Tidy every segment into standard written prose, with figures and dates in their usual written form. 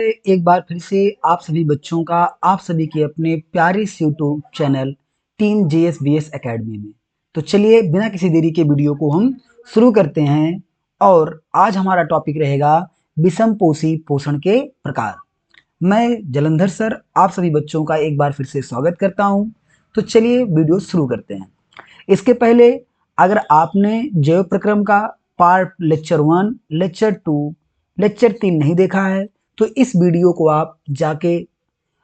एक बार फिर से आप सभी बच्चों का आप सभी के अपने प्यारे से YouTube channel team JSBS academy में। तो चलिए बिना किसी देरी के वीडियो को हम शुरू करते हैं और आज हमारा टॉपिक रहेगा विषम पोषी पोषण के प्रकार। मैं जलंधर सर आप सभी बच्चों का एक बार फिर से स्वागत करता हूं। तो चलिए वीडियो शुरू करते हैं। इसके पहले अगर आपने जैव प्रक्रम का पार्ट लेक्चर 1, लेक्चर 2, लेक्चर 3 नहीं देखा है तो इस वीडियो को आप जाके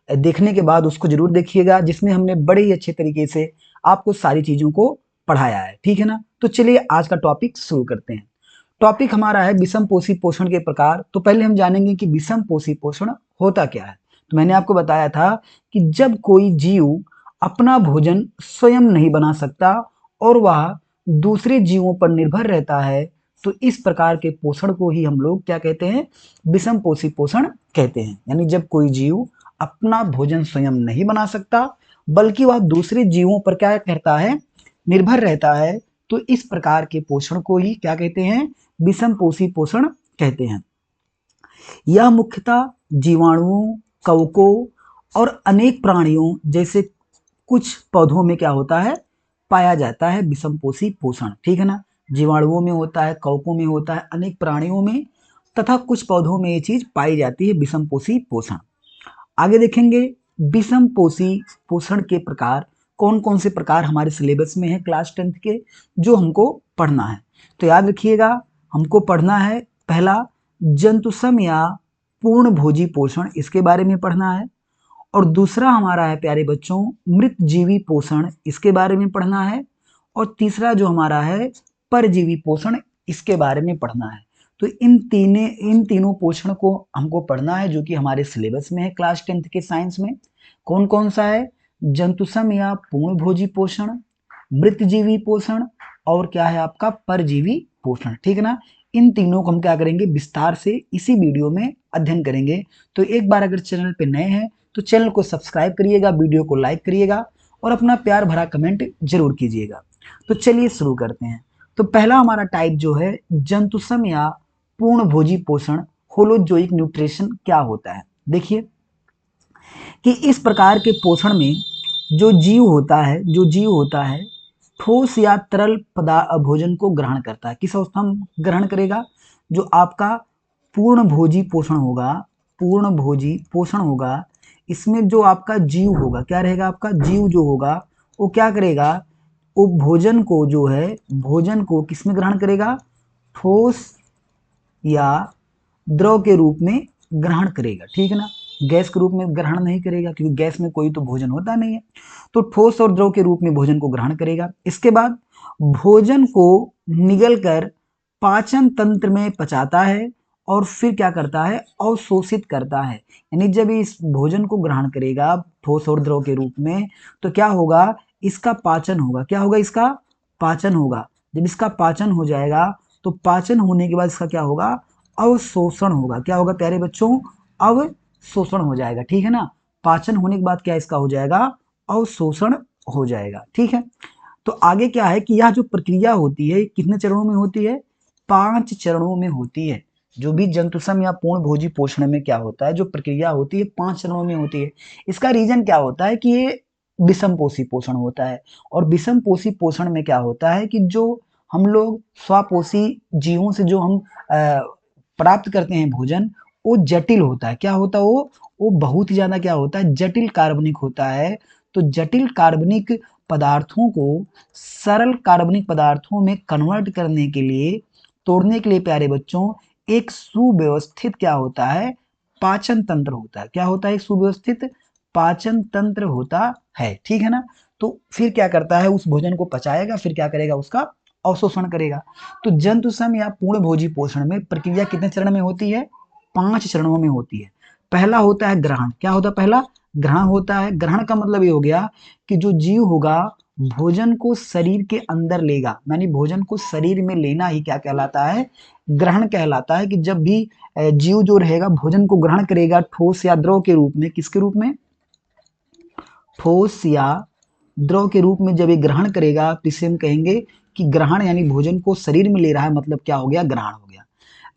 देखने के बाद उसको जरूर देखिएगा, जिसमें हमने बड़े ही अच्छे तरीके से आपको सारी चीजों को पढ़ाया है। ठीक है ना। तो चलिए आज का टॉपिक शुरू करते हैं। टॉपिक हमारा है विषम पोषी पोषण के प्रकार। तो पहले हम जानेंगे कि विषम पोषी पोषण होता क्या है। तो मैंने आपको बताया था कि जब कोई जीव अपना भोजन स्वयं नहीं बना सकता और वह दूसरे जीवों पर निर्भर रहता है, तो इस प्रकार के पोषण को ही हम लोग क्या कहते हैं, विषम पोषी पोषण कहते हैं। यानी जब कोई जीव अपना भोजन स्वयं नहीं बना सकता बल्कि वह दूसरे जीवों पर क्या करता है, निर्भर रहता है, तो इस प्रकार के पोषण को ही क्या कहते हैं, विषम पोषी पोषण कहते हैं। यह मुख्यतः जीवाणुओं, कवकों और अनेक प्राणियों जैसे कुछ पौधों में क्या होता है, पाया जाता है विषम पोषी पोषण। ठीक है ना। जीवाणुओं में होता है, कवकों में होता है, अनेक प्राणियों में तथा कुछ पौधों में ये चीज पाई जाती है, विषम पोषी पोषण। आगे देखेंगे विषम पोषी पोषण के प्रकार कौन कौन से प्रकार हमारे सिलेबस में है क्लास 10th के, जो हमको पढ़ना है। तो याद रखिएगा, हमको पढ़ना है पहला जंतुसम या पूर्ण भोजी पोषण, इसके बारे में पढ़ना है। और दूसरा हमारा है प्यारे बच्चों मृत जीवी पोषण, इसके बारे में पढ़ना है। और तीसरा जो हमारा है परजीवी पोषण, इसके बारे में पढ़ना है। तो इन तीनों पोषण को हमको पढ़ना है, जो कि हमारे सिलेबस में है क्लास 10th के साइंस में। कौन कौन सा है, जंतुसम या पूर्ण भोजी पोषण, मृतजीवी पोषण और क्या है आपका परजीवी पोषण। ठीक है ना। इन तीनों को हम क्या करेंगे, विस्तार से इसी वीडियो में अध्ययन करेंगे। तो एक बार अगर चैनल पे नए हैं तो चैनल को सब्सक्राइब करिएगा, वीडियो को लाइक करिएगा और अपना प्यार भरा कमेंट जरूर कीजिएगा। तो चलिए शुरू करते हैं। तो पहला हमारा टाइप जो है जंतुसम या पूर्ण भोजी पोषण, होलोजोइक न्यूट्रिशन क्या होता है। देखिए कि इस प्रकार के पोषण में जो जीव होता है ठोस या तरल पदार्थ भोजन को ग्रहण करता है। किस अवस्था में ग्रहण करेगा, जो आपका पूर्ण भोजी पोषण होगा, पूर्ण भोजी पोषण होगा, इसमें जो आपका जीव होगा, क्या रहेगा, आपका जीव जो होगा वो क्या करेगा, वो भोजन को जो है, भोजन को किसमें ग्रहण करेगा, ठोस या द्रव के रूप में ग्रहण करेगा। ठीक है ना। गैस के रूप में ग्रहण नहीं करेगा, क्योंकि गैस में कोई तो भोजन होता नहीं है। तो ठोस और द्रव के रूप में भोजन को ग्रहण करेगा। इसके बाद भोजन को निगल कर पाचन तंत्र में पचाता है और फिर क्या करता है, अवशोषित करता है। यानी जब इस भोजन को ग्रहण करेगा ठोस और द्रव के रूप में, तो क्या होगा, इसका पाचन होगा। क्या होगा, इसका पाचन होगा। जब इसका पाचन हो जाएगा तो पाचन होने के बाद इसका क्या होगा, अवशोषण होगा। क्या होगा प्यारे बच्चों, अवशोषण हो जाएगा। ठीक है ना। पाचन होने के बाद क्या इसका हो जाएगा, अवशोषण हो जाएगा। ठीक है। तो आगे क्या है कि यह जो प्रक्रिया होती है कितने चरणों में होती है, 5 चरणों में होती है। जो भी जंतुसम या पूर्ण भोजी पोषण में क्या होता है, जो प्रक्रिया होती है 5 चरणों में होती है। इसका रीजन क्या होता है कि ये विषम पोषी पोषण होता है। और विषम पोषी पोषण में क्या होता है कि जो हम लोग स्वपोषी जीवों से जो हम प्राप्त करते हैं भोजन, वो जटिल होता है। क्या होता है वो बहुत ही ज्यादा क्या होता है, जटिल कार्बनिक होता है। तो जटिल कार्बनिक पदार्थों को सरल कार्बनिक पदार्थों में कन्वर्ट करने के लिए, तोड़ने के लिए प्यारे बच्चों, एक सुव्यवस्थित क्या होता है, पाचन तंत्र होता है। क्या होता है, एक सुव्यवस्थित पाचन तंत्र होता है। ठीक है ना। तो फिर क्या करता है, उस भोजन को पचाएगा, फिर क्या करेगा, उसका अवशोषण करेगा। तो जंतुसम या पूर्ण भोजी पोषण में प्रक्रिया कितने चरण में होती है, 5 चरणों में होती है। पहला होता है ग्रहण। क्या होता है, पहला ग्रहण होता है। ग्रहण का मतलब ये हो गया कि जो जीव होगा भोजन को शरीर के अंदर लेगा, यानी भोजन को शरीर में लेना ही क्या कहलाता है, ग्रहण कहलाता है। कि जब भी जीव जो रहेगा भोजन को ग्रहण करेगा ठोस या द्रव के रूप में, किसके रूप में, ठोस या द्रव के रूप में जब ये ग्रहण करेगा तो इसे हम कहेंगे कि ग्रहण, यानी भोजन को शरीर में ले रहा है, मतलब क्या हो गया, ग्रहण हो गया।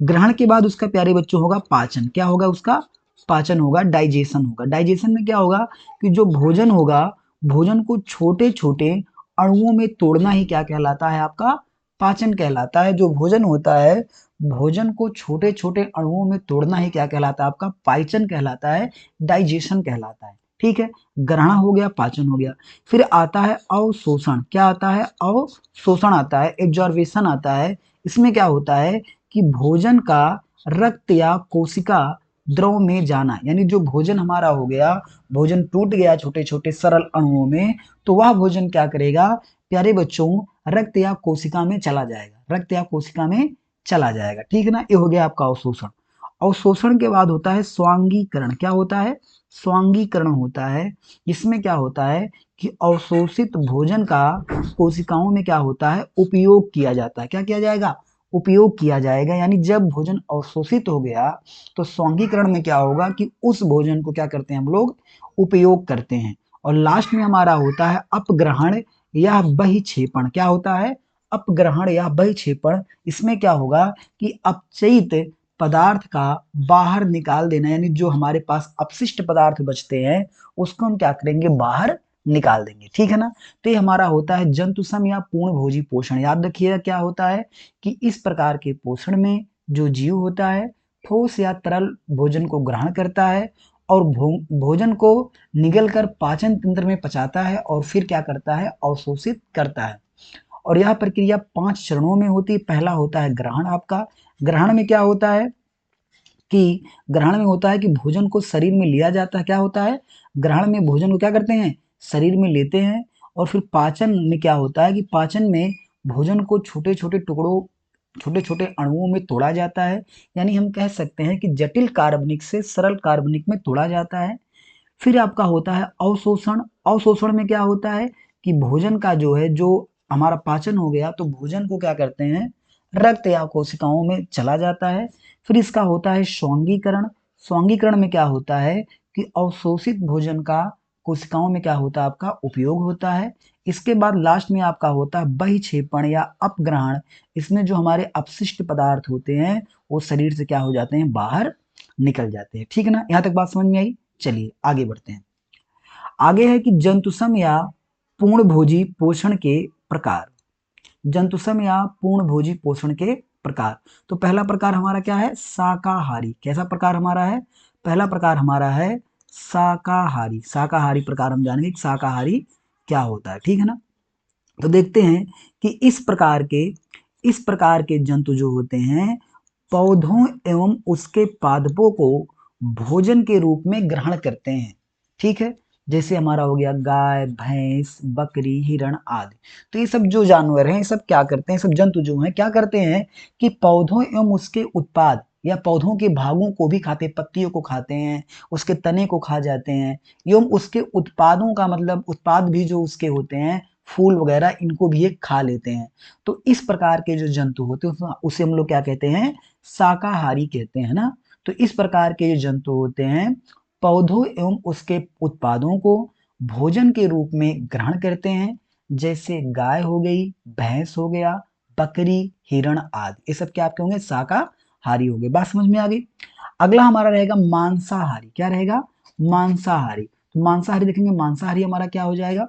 ग्रहण के बाद उसका प्यारे बच्चों होगा पाचन। क्या होगा उसका पाचन होगा, डाइजेशन होगा। डाइजेशन में क्या होगा कि जो भोजन होगा, भोजन को छोटे छोटे अणुओं में तोड़ना ही क्या कहलाता है, आपका पाचन कहलाता है। जो भोजन होता है, भोजन को छोटे छोटे अणुओं में तोड़ना ही क्या कहलाता है, आपका पाचन कहलाता है, डाइजेशन कहलाता है। ठीक है, ग्रहण हो गया, पाचन हो गया। फिर आता है अवशोषण। क्या आता है, अवशोषण आता है, एब्जॉर्बेशन आता है। इसमें क्या होता है कि भोजन का रक्त या कोशिका द्रव में जाना, यानी जो भोजन हमारा हो गया, भोजन टूट गया छोटे छोटे सरल अणुओं में, तो वह भोजन क्या करेगा प्यारे बच्चों, रक्त या कोशिका में चला जाएगा, रक्त या कोशिका में चला जाएगा। ठीक है ना, ये हो गया आपका अवशोषण। अवशोषण के बाद होता है स्वांगीकरण। क्या होता है, स्वांगीकरण होता है। इसमें क्या होता है कि अवशोषित भोजन का कोशिकाओं में क्या होता है, उपयोग किया जाता है। क्या किया जाएगा, उपयोग किया जाएगा। यानी जब भोजन अवशोषित हो गया तो स्वांगीकरण में क्या होगा कि उस भोजन को क्या करते हैं हम लोग, उपयोग करते हैं। और लास्ट में हमारा होता है अपग्रहण या बहिक्षेपण। क्या होता है, अपग्रहण या बहिक्षेपण। इसमें क्या होगा कि अपचयित पदार्थ का बाहर निकाल देना, यानी जो हमारे पास अपशिष्ट पदार्थ बचते हैं उसको हम क्या करेंगे, बाहर निकाल देंगे। ठीक है ना, तो ये हमारा होता है जंतुसम या पूर्णभोजी पोषण। याद रखिएगा क्या होता है कि इस प्रकार के पोषण में जो जीव होता है ठोस या तरल भोजन को ग्रहण करता है और भोजन को निगल कर पाचन तंत्र में पचाता है और फिर क्या करता है, अवशोषित करता है। और यह प्रक्रिया 5 चरणों में होती है। पहला होता है ग्रहण। आपका ग्रहण में क्या होता है कि ग्रहण में होता है कि भोजन को शरीर में लिया जाता है। क्या होता है, ग्रहण में भोजन को क्या करते हैं, शरीर में लेते हैं। और फिर पाचन में क्या होता है कि पाचन में भोजन को छोटे छोटे टुकड़ों, छोटे छोटे अणुओं में तोड़ा जाता है। यानी हम कह सकते हैं कि जटिल कार्बनिक से सरल कार्बनिक में तोड़ा जाता है। फिर आपका होता है अवशोषण। अवशोषण में क्या होता है कि भोजन का जो है, जो हमारा पाचन हो गया तो भोजन को क्या करते हैं, रक्त या कोशिकाओं में चला जाता है। फिर इसका होता है स्वांगीकरण। स्वांगीकरण में क्या होता है कि अवशोषित भोजन का कोशिकाओं में क्या होता है, आपका उपयोग होता है। इसके बाद लास्ट में आपका होता है बहिक्षेपण या अपग्रहण। इसमें जो हमारे अपशिष्ट पदार्थ होते हैं वो शरीर से क्या हो जाते हैं, बाहर निकल जाते हैं। ठीक है ना, यहाँ तक बात समझ में आई। चलिए आगे बढ़ते हैं। आगे है कि जंतुसम या पूर्णभोजी पोषण के प्रकार। जंतुसम या पूर्णभोजी पोषण के प्रकार। तो पहला प्रकार हमारा क्या है, शाकाहारी। कैसा प्रकार हमारा है, पहला प्रकार हमारा है शाकाहारी। शाकाहारी प्रकार हम जानेंगे कि शाकाहारी क्या होता है। ठीक है ना, तो देखते हैं कि इस प्रकार के जंतु जो होते हैं पौधों एवं उसके पादपों को भोजन के रूप में ग्रहण करते हैं। ठीक है, जैसे हमारा हो गया गाय, भैंस, बकरी, हिरण आदि। तो ये सब जो जानवर हैं, ये सब क्या करते हैं, सब जंतु जो हैं क्या करते हैं कि पौधों एवं उसके उत्पाद या पौधों के भागों को भी खाते, पत्तियों को खाते हैं, उसके तने को खा जाते हैं, एवं उसके उत्पादों का मतलब उत्पाद भी जो उसके होते हैं, फूल वगैरह, इनको भी ये खा लेते हैं। तो इस प्रकार के जो जंतु होते हैं उसे हम लोग क्या कहते हैं, शाकाहारी कहते हैं ना। तो इस प्रकार के जो जंतु होते हैं पौधों एवं उसके उत्पादों को भोजन के रूप में ग्रहण करते हैं। जैसे गाय हो गई, भैंस हो गया, बकरी, हिरण आदि, ये सब क्या आपके होंगे, शाकाहारी हो गए। बात समझ में आ गई। अगला हमारा रहेगा मांसाहारी। क्या रहेगा, मांसाहारी। तो मांसाहारी देखेंगे, मांसाहारी हमारा क्या हो जाएगा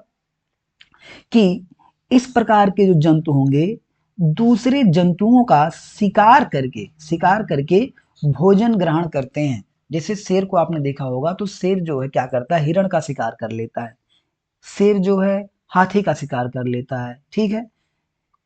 कि इस प्रकार के जो जंतु होंगे दूसरे जंतुओं का शिकार करके भोजन ग्रहण करते हैं। जैसे शेर को आपने देखा होगा, तो शेर जो है क्या करता है, हिरण का शिकार कर लेता है। शेर जो है हाथी का शिकार कर लेता है। ठीक है,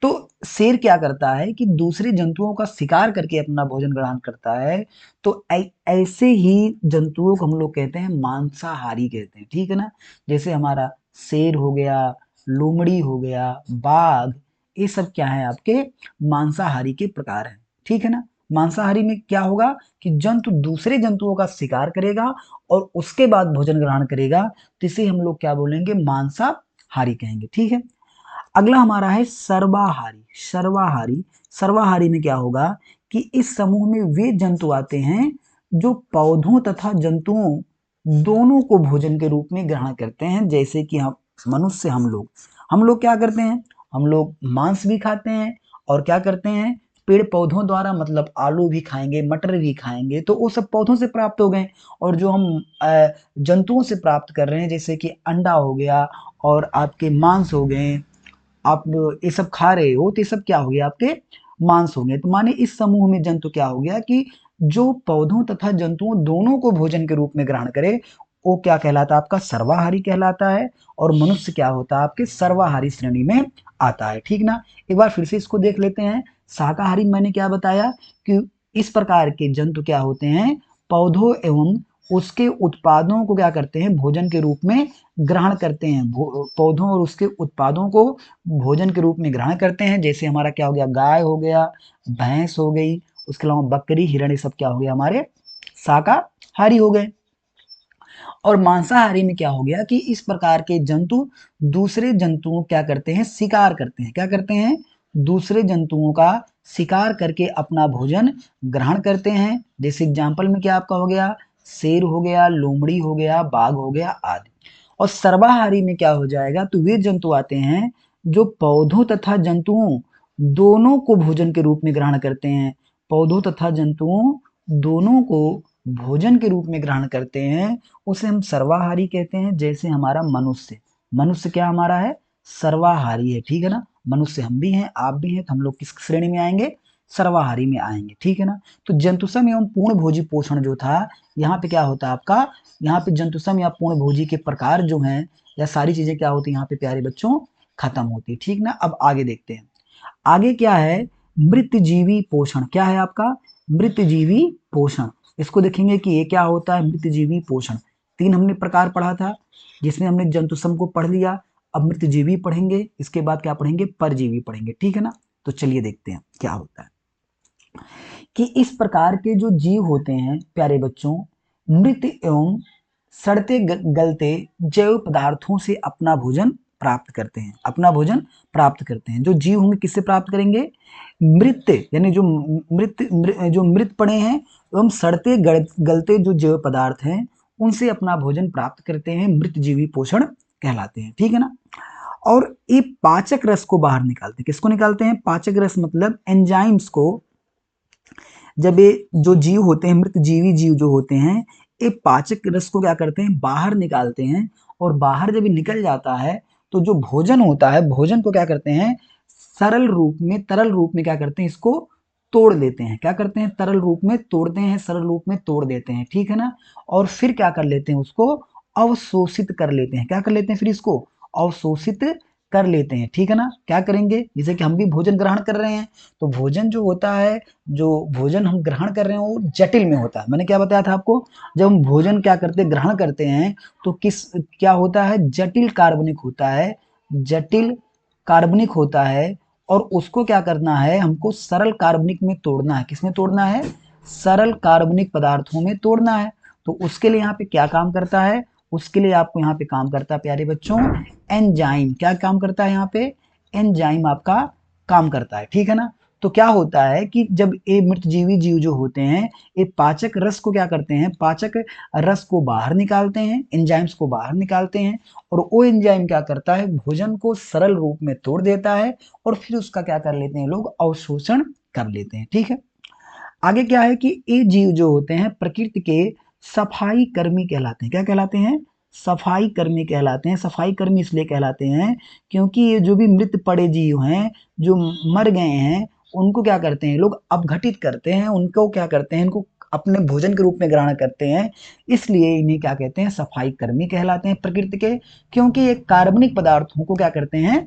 तो शेर क्या करता है कि दूसरे जंतुओं का शिकार करके अपना भोजन ग्रहण करता है। तो ऐसे ही जंतुओं को हम लोग कहते हैं मांसाहारी कहते हैं। ठीक है ना, जैसे हमारा शेर हो गया, लोमड़ी हो गया, बाघ, ये सब क्या है, आपके मांसाहारी के प्रकार हैं। ठीक है ना, मांसाहारी में क्या होगा कि जंतु दूसरे जंतुओं का शिकार करेगा और उसके बाद भोजन ग्रहण करेगा, तो इसे हम लोग क्या बोलेंगे, मांसाहारी कहेंगे। ठीक है, अगला हमारा है सर्वाहारी। सर्वाहारी, सर्वाहारी में क्या होगा कि इस समूह में वे जंतु आते हैं जो पौधों तथा जंतुओं दोनों को भोजन के रूप में ग्रहण करते हैं। जैसे कि हम मनुष्य, हम लोग क्या करते हैं, हम लोग मांस भी खाते हैं और क्या करते हैं, पेड़ पौधों द्वारा, मतलब आलू भी खाएंगे, मटर भी खाएंगे, तो वो सब पौधों से प्राप्त हो गए। और जो हम जंतुओं से प्राप्त कर रहे हैं, जैसे कि अंडा हो गया और आपके मांस हो गए, आप ये सब खा रहे हो, तो ये सब क्या हो गया, आपके मांस हो गए। तो माने इस समूह में जंतु क्या हो गया कि जो पौधों तथा जंतुओं दोनों को भोजन के रूप में ग्रहण करे, वो क्या कहलाता है, आपका सर्वाहारी कहलाता है। और मनुष्य क्या होता है, आपके सर्वाहारी श्रेणी में आता है। ठीक ना। एक बार फिर से इसको देख लेते हैं। शाकाहारी मैंने क्या बताया कि इस प्रकार के जंतु क्या होते हैं, पौधों एवं उसके उत्पादों को क्या करते हैं, भोजन के रूप में ग्रहण करते हैं। पौधों और उसके उत्पादों को भोजन के रूप में ग्रहण करते हैं। जैसे हमारा क्या हो गया, गाय हो गया, भैंस हो गई, उसके अलावा बकरी, हिरण, ये सब क्या हो गया, हमारे शाकाहारी हो गए। और मांसाहारी में क्या हो गया कि इस प्रकार के जंतु दूसरे जंतुओं क्या करते हैं, शिकार करते हैं। क्या करते हैं, दूसरे जंतुओं का शिकार करके अपना भोजन ग्रहण करते हैं। जैसे एग्जाम्पल में क्या आपका हो गया, शेर हो गया, लोमड़ी हो गया, बाघ हो गया आदि। और सर्वाहारी में क्या हो जाएगा, तो वे जंतु आते हैं जो पौधों तथा जंतुओं दोनों को भोजन के रूप में ग्रहण करते हैं। पौधों तथा जंतुओं दोनों को भोजन के रूप में ग्रहण करते हैं, उसे हम सर्वाहारी कहते हैं। जैसे हमारा मनुष्य, मनुष्य क्या हमारा है, सर्वाहारी है। ठीक है ना। मनुष्य हम भी हैं, आप भी हैं, तो हम लोग किस श्रेणी में आएंगे, सर्वाहारी में आएंगे। ठीक है ना। तो जंतुसम एवं पूर्ण भोजी पोषण जो था, यहाँ पे क्या होता है आपका, यहाँ पे जंतुसम या पूर्ण भोजी के प्रकार जो हैं, या सारी चीजें क्या होती है यहाँ पे प्यारे बच्चों, खत्म होती। ठीक ना। अब आगे देखते हैं। आगे क्या है, मृतजीवी पोषण। क्या है आपका, मृतजीवी पोषण। इसको देखेंगे कि ये क्या होता है, मृतजीवी पोषण। तीन हमने प्रकार पढ़ा था, जिसमें हमने जंतुसम को पढ़ लिया। अब मृतजीवी पढ़ेंगे, इसके बाद क्या पढ़ेंगे, परजीवी पढ़ेंगे। ठीक है ना। तो चलिए देखते हैं क्या होता है कि इस प्रकार के जो जीव होते हैं प्यारे बच्चों, मृत एवं सड़ते गलते जैव पदार्थों से अपना भोजन प्राप्त करते हैं। अपना भोजन प्राप्त करते हैं। जो जीव होंगे किससे प्राप्त करेंगे, मृत, यानी जो जो मृत पड़े हैं एवं सड़ते गलते जो जैव पदार्थ हैं, उनसे अपना भोजन प्राप्त करते हैं, मृतजीवी पोषण कहलाते हैं। ठीक है ना। और ये पाचक रस को बाहर निकालते हैं। किसको निकालते हैं, पाचक रस, मतलब एंजाइम्स को। जब ये जो जीव होते हैं, मृत जीवी जीव जो होते हैं, ये पाचक रस को क्या करते हैं, बाहर निकालते हैं। और बाहर जब ये निकल जाता है, तो जो भोजन होता है, भोजन को क्या करते हैं, सरल रूप में, तरल रूप में क्या करते हैं, इसको तोड़ देते हैं। क्या करते हैं, तरल रूप में तोड़ते हैं, सरल रूप में तोड़ देते हैं। ठीक है ना। और फिर क्या कर लेते हैं, उसको अवशोषित कर लेते हैं। क्या कर लेते हैं, फिर इसको अवशोषित कर लेते हैं। ठीक है ना। क्या करेंगे, जैसे कि हम भी भोजन ग्रहण कर रहे हैं, तो भोजन जो होता है, जो भोजन हम ग्रहण कर रहे हैं, वो जटिल में होता है। मैंने क्या बताया था आपको, जब हम भोजन क्या करते हैं, ग्रहण करते हैं, तो क्या होता है, जटिल कार्बनिक होता है, जटिल कार्बनिक होता है। और उसको क्या करना है, हमको सरल कार्बनिक में तोड़ना है। किसमें तोड़ना है, सरल कार्बनिक पदार्थों में तोड़ना है। तो उसके लिए यहाँ पे क्या काम करता है, उसके लिए आपको यहाँ पे काम करता है प्यारे बच्चों, एंजाइम। क्या काम करता है यहाँ पे, एंजाइम आपका काम करता है। ठीक है ना। तो क्या होता है कि जब ये मृतजीवी जीव जो होते हैं, ये पाचक रस को क्या करते हैं, पाचक रस को बाहर निकालते हैं, एंजाइम्स को बाहर निकालते हैं। और वो एंजाइम क्या करता है, भोजन को सरल रूप में तोड़ देता है, और फिर उसका क्या कर लेते हैं लोग, अवशोषण कर लेते हैं। ठीक है। आगे क्या है कि ये जीव जो होते हैं प्रकृति के सफाई कर्मी कहलाते हैं। क्या कहलाते हैं, सफाई कर्मी कहलाते हैं। सफाई कर्मी इसलिए कहलाते हैं क्योंकि ये जो भी मृत पड़े जीव हैं, जो मर गए हैं, उनको क्या करते हैं लोग, अपघटित करते हैं, उनको क्या करते हैं, इनको अपने भोजन के रूप में ग्रहण करते हैं। इसलिए इन्हें क्या कहते हैं, सफाई कर्मी कहलाते हैं प्रकृति के। क्योंकि ये कार्बनिक पदार्थों को क्या करते हैं,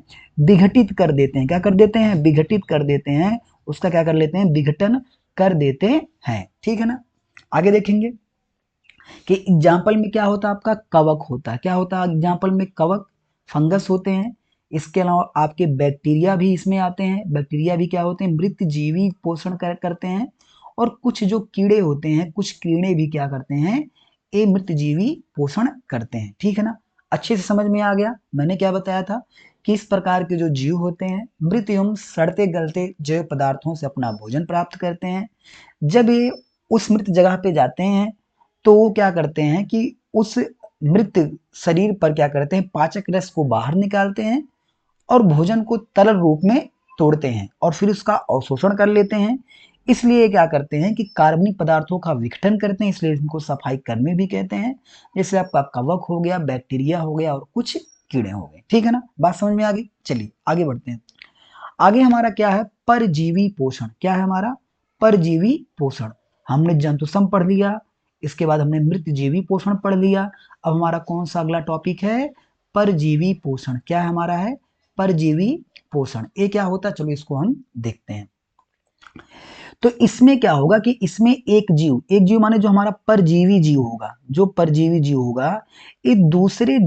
विघटित कर देते हैं। क्या कर देते हैं, विघटित कर देते हैं। उसका क्या कर लेते हैं, विघटन कर देते हैं। ठीक है ना। आगे देखेंगे कि एग्जाम्पल में क्या होता है, आपका कवक होता है। क्या होता है एग्जाम्पल में, कवक, फंगस होते हैं। इसके अलावा आपके बैक्टीरिया भी इसमें आते हैं। बैक्टीरिया भी क्या होते हैं, मृत जीवी पोषण करते हैं। और कुछ जो कीड़े होते हैं, कुछ कीड़े भी क्या करते हैं, ये मृत जीवी पोषण करते हैं। ठीक है ना। अच्छे से समझ में आ गया। मैंने क्या बताया था कि इस प्रकार के जो जीव होते हैं, मृत एवं सड़ते गलते जैव पदार्थों से अपना भोजन प्राप्त करते हैं। जब ये उस मृत जगह पे जाते हैं, तो वो क्या करते हैं कि उस मृत शरीर पर क्या करते हैं, पाचक रस को बाहर निकालते हैं, और भोजन को तरल रूप में तोड़ते हैं और फिर उसका अवशोषण कर लेते हैं। इसलिए क्या करते हैं कि कार्बनिक पदार्थों का विघटन करते हैं, इसलिए इनको सफाई कर्मी भी कहते हैं। जैसे आपका कवक हो गया, बैक्टीरिया हो गया और कुछ कीड़े हो गए। ठीक है ना, बात समझ में आ गई। चलिए आगे बढ़ते हैं। आगे हमारा क्या है, परजीवी पोषण। क्या है हमारा, परजीवी पोषण। हमने जंतुसम पढ़ लिया, इसके बाद हमने मृतजीवी पोषण पढ़ लिया। अब हमारा कौन सा अगला टॉपिक है, परजीवी पोषण। क्या है हमारा, है परजीवी पोषण। ये क्या होता है, चलो इसको हम देखते हैं। तो इसमें क्या होगा कि इसमें एक जीव माने जो हमारा परजीवी जीव होगा, जो परजीवी जीव होगा, ये दूसरे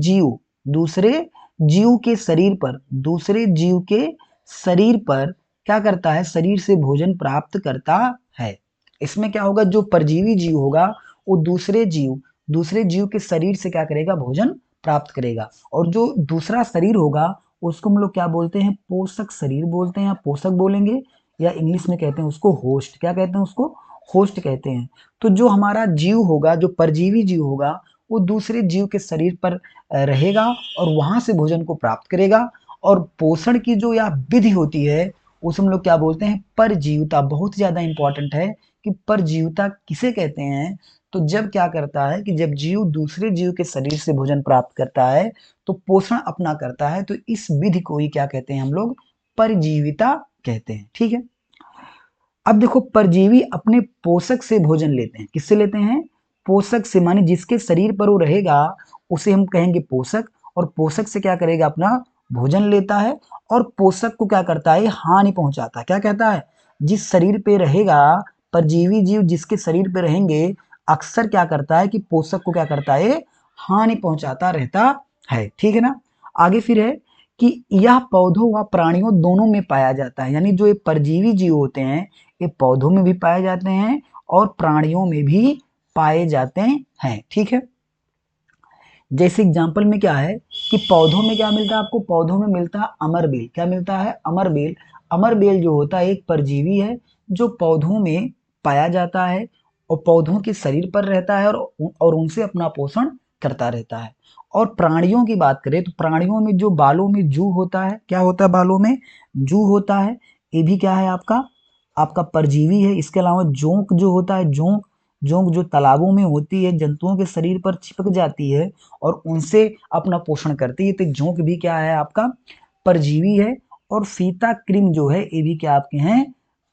जीव के शरीर पर, दूसरे जीव के शरीर पर क्या करता है, शरीर से भोजन प्राप्त करता है। इसमें क्या होगा, जो परजीवी जीव होगा वो दूसरे जीव के शरीर से क्या करेगा, भोजन प्राप्त करेगा। और जो दूसरा शरीर होगा उसको हम लोग क्या बोलते हैं, पोषक शरीर बोलते हैं, या पोषक बोलेंगे, या इंग्लिश में कहते हैं उसको होस्ट। क्या कहते हैं उसको, होस्ट कहते हैं। तो जो हमारा जीव होगा, जो परजीवी जीव होगा, वो दूसरे जीव के शरीर पर रहेगा और वहां से भोजन को प्राप्त करेगा। और पोषण की जो या विधि होती है उसे हम लोग क्या बोलते हैं, परजीविता। बहुत ज्यादा इंपॉर्टेंट है कि परजीविता किसे कहते हैं। तो जब क्या करता है कि जब जीव दूसरे जीव के शरीर से भोजन प्राप्त करता है तो पोषण अपना करता है, तो इस विधि को ही क्या कहते हैं हम लोग, परजीविता कहते हैं। ठीक है, अब देखो परजीवी अपने पोषक से भोजन लेते हैं। किससे लेते हैं, पोषक से, माने जिसके शरीर पर वो रहेगा उसे हम कहेंगे पोषक। और पोषक से क्या करेगा, अपना भोजन लेता है और पोषक को क्या करता है, हानि पहुंचाता है। क्या कहता है, जिस शरीर पे रहेगा, परजीवी जीव जिसके शरीर पे रहेंगे, अक्सर क्या करता है कि पोषक को क्या करता है, हानि पहुंचाता रहता है। ठीक है ना, आगे फिर है कि यह पौधों व प्राणियों दोनों में पाया जाता है। यानी जो ये परजीवी जीव होते हैं ये पौधों में भी पाए जाते हैं और प्राणियों में भी पाए जाते हैं। ठीक है, जैसे एग्जांपल में क्या है कि पौधों में क्या मिलता है आपको, पौधों में मिलता है अमरबेल। क्या मिलता है, अमरबेल। अमरबेल जो होता है एक परजीवी है जो पौधों में पाया जाता है और पौधों के शरीर पर रहता है और उनसे अपना पोषण करता रहता है। और प्राणियों की बात करें तो प्राणियों में जो बालों में जू होता है, क्या होता है, बालों में जू होता है, ये भी क्या है आपका, आपका परजीवी है। इसके अलावा जोंक जो होता है, जोंक, जोंक जो तालाबों में होती है, जंतुओं के शरीर पर चिपक जाती है और उनसे अपना पोषण करती है, तो जोंक भी क्या है आपका, परजीवी है। और फीता क्रीम जो है ये भी क्या आपके हैं,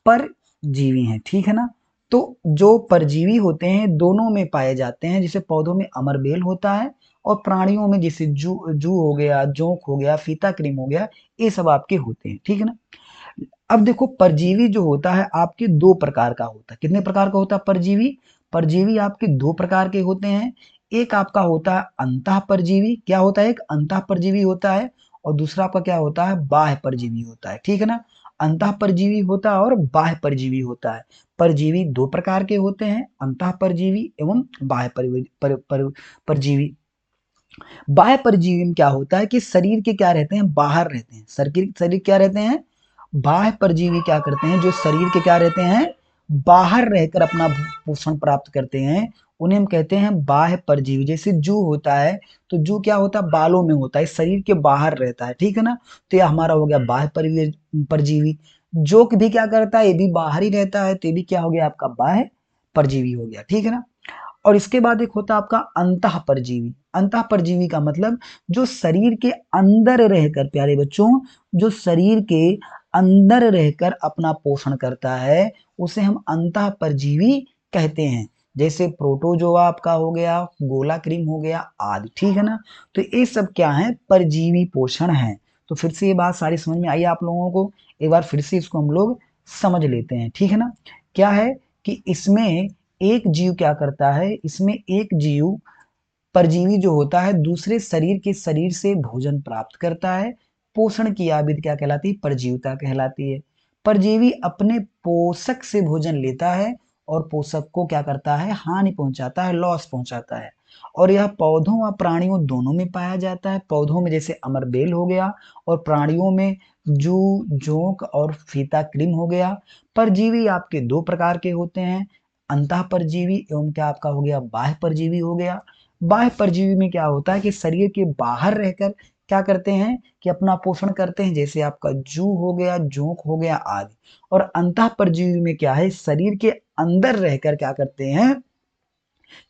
परजीवी हैं। ठीक है ना, तो जो परजीवी होते हैं दोनों में पाए जाते हैं, जैसे पौधों में अमरबेल होता है और प्राणियों में जैसे जू जू हो गया, जोंक हो गया, फीता क्रीम हो गया, ये सब आपके होते हैं। ठीक है ना, अब देखो परजीवी जो होता है आपके दो प्रकार का होता है। कितने प्रकार का होता है परजीवी, परजीवी आपके दो प्रकार के होते हैं। एक आपका होता है अंतः परजीवी। क्या होता है, एक अंतः परजीवी होता है और दूसरा आपका क्या होता है, बाह्य परजीवी होता है। ठीक है ना, अंतः परजीवी होता है और बाह्य परजीवी होता है। परजीवी दो प्रकार के होते हैं, अंतः परजीवी एवं बाह्य परजीवी। बाह्य परजीवी में क्या होता है कि शरीर के क्या रहते हैं, बाहर रहते हैं। शरीर क्या रहते हैं, बाह्य परजीवी क्या करते हैं, जो शरीर के क्या रहते हैं, बाहर रहकर अपना पोषण प्राप्त करते हैं, उन्हें हम कहते हैं बाह्य परजीवी। जैसे जू होता है तो जू क्या होता है, बालों में होता है, शरीर के बाहर रहता है। ठीक है ना, तो यह हमारा हो गया बाह्य परजीवी। जोक भी क्या करता है, ये भी बाहर ही रहता है, तो ये भी क्या हो गया आपका बाह्य परजीवी हो गया। ठीक है ना, और इसके बाद एक होता है आपका अंतः परजीवी। अंतः परजीवी का मतलब जो शरीर के अंदर रहकर, प्यारे बच्चों, जो शरीर के अंदर रहकर अपना पोषण करता है उसे हम अंतः परजीवी कहते हैं। जैसे प्रोटोजोआ आपका हो गया, गोला क्रीम हो गया आदि। ठीक है ना, तो ये सब क्या है, परजीवी पोषण है। तो फिर से ये बात सारी समझ में आई आप लोगों को, एक बार फिर से इसको हम लोग समझ लेते हैं। ठीक है ना, क्या है कि इसमें एक जीव क्या करता है, इसमें एक जीव परजीवी जो होता है दूसरे शरीर के शरीर से भोजन प्राप्त करता है। पोषण की यह विधि क्या कहलाती है, परजीविता कहलाती है। परजीवी अपने पोषक से भोजन लेता है और पोषक को क्या करता है, हानि पहुंचाता है, लॉस पहुंचाता है। और यह पौधों व प्राणियों दोनों में पाया जाता है। पौधों में जैसे अमरबेल हो गया और प्राणियों में जू, जोंक और फीता क्रीम हो गया। परजीवी आपके दो प्रकार के होते हैं, अंतः परजीवी एवं क्या आपका हो गया, बाह्य परजीवी हो गया। बाह्य परजीवी में क्या होता है कि शरीर के बाहर रहकर क्या करते हैं कि अपना पोषण करते हैं, जैसे आपका जू हो गया, जोंक हो गया आदि। और अंतःपरजीवी में क्या है, शरीर के अंदर रहकर क्या करते हैं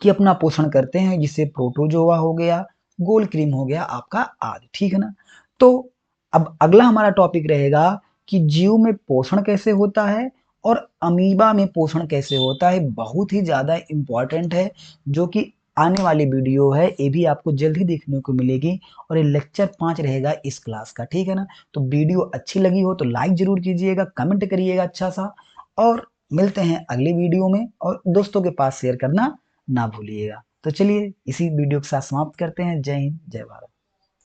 कि अपना पोषण करते हैं, जिससे प्रोटोजोआ हो गया, गोल क्रीम हो गया आपका आदि, ठीक है ना। तो अब अगला हमारा टॉपिक रहेगा कि जीव में पोषण कैसे होता है और अमीबा में पोषण कैसे होता है। बहुत ही ज्यादा इंपॉर्टेंट है, जो कि आने वाली वीडियो है, ये भी आपको जल्द ही देखने को मिलेगी। और ये लेक्चर 5 रहेगा इस क्लास का, ठीक है ना। तो वीडियो अच्छी लगी हो तो लाइक जरूर कीजिएगा, कमेंट करिएगा अच्छा सा, और मिलते हैं अगली वीडियो में। और दोस्तों के पास शेयर करना ना भूलिएगा। तो चलिए इसी वीडियो के साथ समाप्त करते हैं। जय हिंद, जय भारत।